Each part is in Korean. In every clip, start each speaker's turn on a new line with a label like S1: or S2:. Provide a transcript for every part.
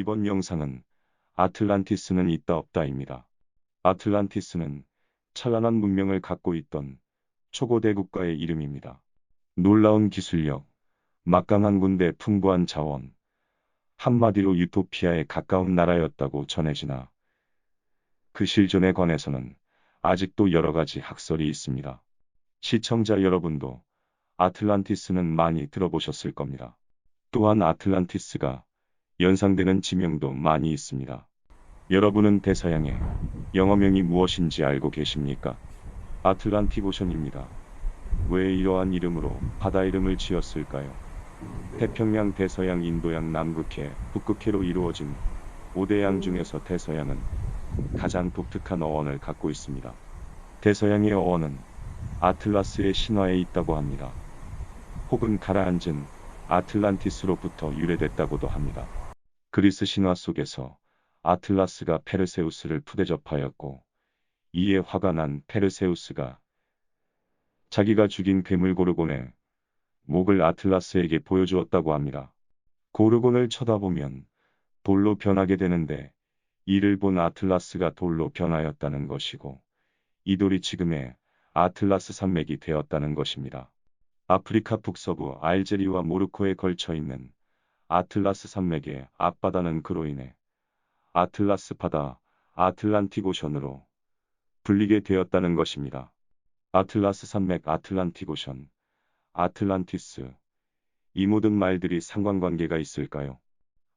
S1: 이번 영상은 아틀란티스는 있다 없다입니다. 아틀란티스는 찬란한 문명을 갖고 있던 초고대 국가의 이름입니다. 놀라운 기술력, 막강한 군대, 풍부한 자원, 한마디로 유토피아에 가까운 나라였다고 전해지나 그 실존에 관해서는 아직도 여러 가지 학설이 있습니다. 시청자 여러분도 아틀란티스는 많이 들어보셨을 겁니다. 또한 아틀란티스가 연상되는 지명도 많이 있습니다. 여러분은 대서양의 영어명이 무엇인지 알고 계십니까? 아틀란틱오션입니다. 왜 이러한 이름으로 바다 이름을 지었을까요? 태평양, 대서양, 인도양, 남극해, 북극해로 이루어진 5대양 중에서 대서양은 가장 독특한 어원을 갖고 있습니다. 대서양의 어원은 아틀라스의 신화에 있다고 합니다. 혹은 가라앉은 아틀란티스로부터 유래됐다고도 합니다. 그리스 신화 속에서 아틀라스가 페르세우스를 푸대접하였고, 이에 화가 난 페르세우스가 자기가 죽인 괴물 고르곤의 목을 아틀라스에게 보여주었다고 합니다. 고르곤을 쳐다보면 돌로 변하게 되는데, 이를 본 아틀라스가 돌로 변하였다는 것이고, 이 돌이 지금의 아틀라스 산맥이 되었다는 것입니다. 아프리카 북서부 알제리와 모로코에 걸쳐 있는 아틀라스 산맥의 앞바다는 그로 인해 아틀라스 바다, 아틀란틱오션으로 불리게 되었다는 것입니다. 아틀라스 산맥, 아틀란틱오션, 아틀란티스, 이 모든 말들이 상관관계가 있을까요?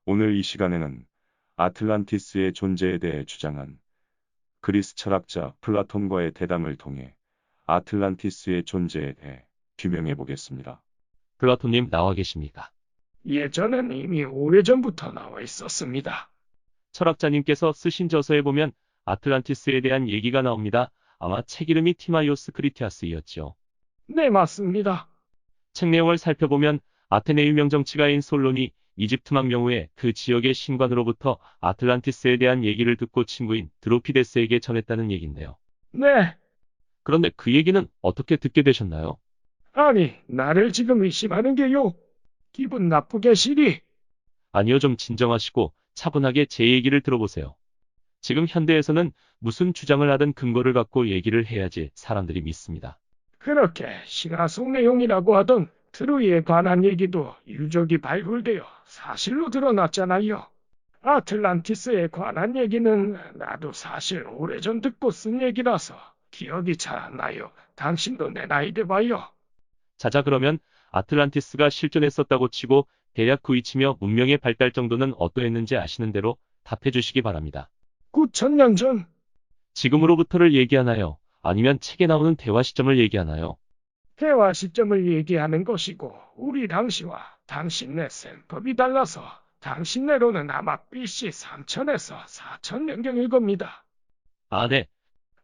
S1: 오늘 이 시간에는 아틀란티스의 존재에 대해 주장한 그리스 철학자 플라톤과의 대담을 통해 아틀란티스의 존재에 대해 규명해 보겠습니다.
S2: 플라톤님 나와 계십니까?
S3: 예전엔 이미 오래전부터 나와 있었습니다.
S2: 철학자님께서 쓰신 저서에 보면 아틀란티스에 대한 얘기가 나옵니다. 아마 책 이름이 티마이오스 크리티아스이었죠.
S3: 네, 맞습니다.
S2: 책 내용을 살펴보면 아테네 유명 정치가인 솔론이 이집트 망명 후에 그 지역의 신관으로부터 아틀란티스에 대한 얘기를 듣고 친구인 드로피데스에게 전했다는 얘기인데요.
S3: 네,
S2: 그런데 그 얘기는 어떻게 듣게 되셨나요?
S3: 아니, 나를 지금 의심하는 게요. 기분 나쁘게 시리.
S2: 아니요, 좀 진정하시고 차분하게 제 얘기를 들어보세요. 지금 현대에서는 무슨 주장을 하든 근거를 갖고 얘기를 해야지 사람들이 믿습니다.
S3: 그렇게 신화 속 내용이라고 하던 트로이에 관한 얘기도 유적이 발굴되어 사실로 드러났잖아요. 아틀란티스에 관한 얘기는 나도 사실 오래전 듣고 쓴 얘기라서 기억이 잘 안 나요. 당신도 내 나이 돼봐요.
S2: 자자, 그러면 아틀란티스가 실존했었다고 치고 대략 그 위치며 문명의 발달 정도는 어떠했는지 아시는 대로 답해 주시기 바랍니다.
S3: 9,000년 전.
S2: 지금으로부터를 얘기하나요? 아니면 책에 나오는 대화 시점을 얘기하나요?
S3: 대화 시점을 얘기하는 것이고 우리 당시와 당신네 셈법이 달라서 당신네로는 아마 BC 3000에서 4000년경일 겁니다.
S2: 아, 네.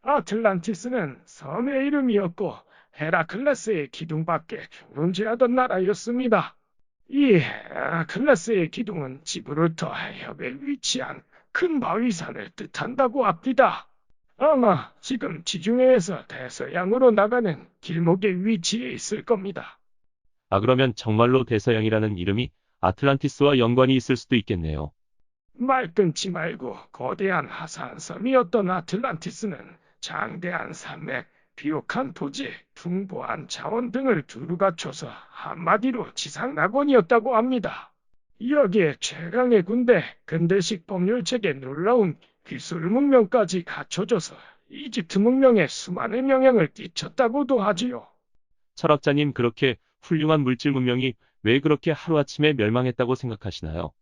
S3: 아틀란티스는 섬의 이름이었고 헤라클레스의 기둥밖에 존재하던 나라였습니다. 이 헤라클레스의 기둥은 지브롤터 해협에 위치한 큰 바위산을 뜻한다고 합니다. 아마 지금 지중해에서 대서양으로 나가는 길목의 위치에 있을 겁니다.
S2: 아, 그러면 정말로 대서양이라는 이름이 아틀란티스와 연관이 있을 수도 있겠네요.
S3: 말 끊지 말고 거대한 하산섬이었던 아틀란티스는 장대한 산맥, 비옥한 토지, 풍부한 자원 등을 두루 갖춰서 한마디로 지상낙원이었다고 합니다. 여기에 최강의 군대, 근대식 법률체계, 놀라운 기술 문명까지 갖춰져서 이집트 문명에 수많은 영향을 끼쳤다고도 하지요.
S2: 철학자님, 그렇게 훌륭한 물질 문명이 왜 그렇게 하루아침에 멸망했다고 생각하시나요?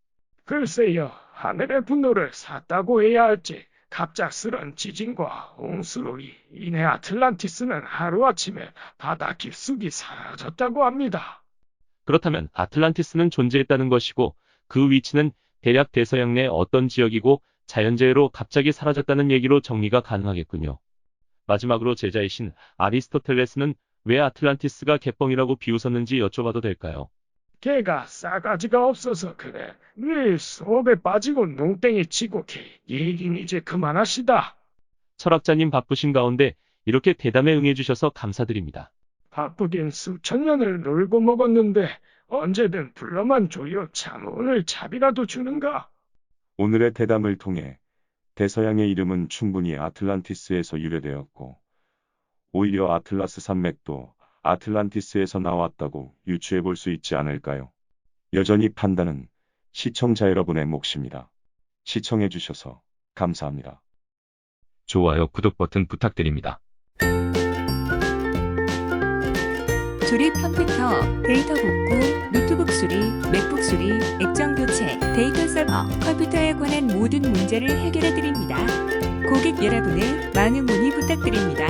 S3: 글쎄요, 하늘의 분노를 샀다고 해야 할지 갑작스런 지진과 홍수로 인해 아틀란티스는 하루아침에 바다 깊숙이 사라졌다고 합니다.
S2: 그렇다면 아틀란티스는 존재했다는 것이고 그 위치는 대략 대서양 내 어떤 지역이고 자연재해로 갑자기 사라졌다는 얘기로 정리가 가능하겠군요. 마지막으로 제자이신 아리스토텔레스는 왜 아틀란티스가 개뻥이라고 비웃었는지 여쭤봐도 될까요?
S3: 걔가 싸가지가 없어서 그래. 늘 수업에 빠지고 농땡이 치고 얘긴 이제 그만하시다.
S2: 철학자님, 바쁘신 가운데 이렇게 대담에 응해주셔서 감사드립니다.
S3: 바쁘긴 수천 년을 놀고 먹었는데 언제든 불러만 줘요. 참 오늘 잡이라도 주는가?
S1: 오늘의 대담을 통해 대서양의 이름은 충분히 아틀란티스에서 유래되었고, 오히려 아틀라스 산맥도 아틀란티스에서 나왔다고 유추해 볼 수 있지 않을까요? 여전히 판단은 시청자 여러분의 몫입니다. 시청해 주셔서 감사합니다.
S4: 좋아요, 구독 버튼 부탁드립니다.
S5: 조립 컴퓨터, 데이터 복구, 노트북 수리, 맥북 수리, 액정 교체, 데이터 서버, 컴퓨터에 관한 모든 문제를 해결해 드립니다. 고객 여러분의 많은 문의 부탁드립니다.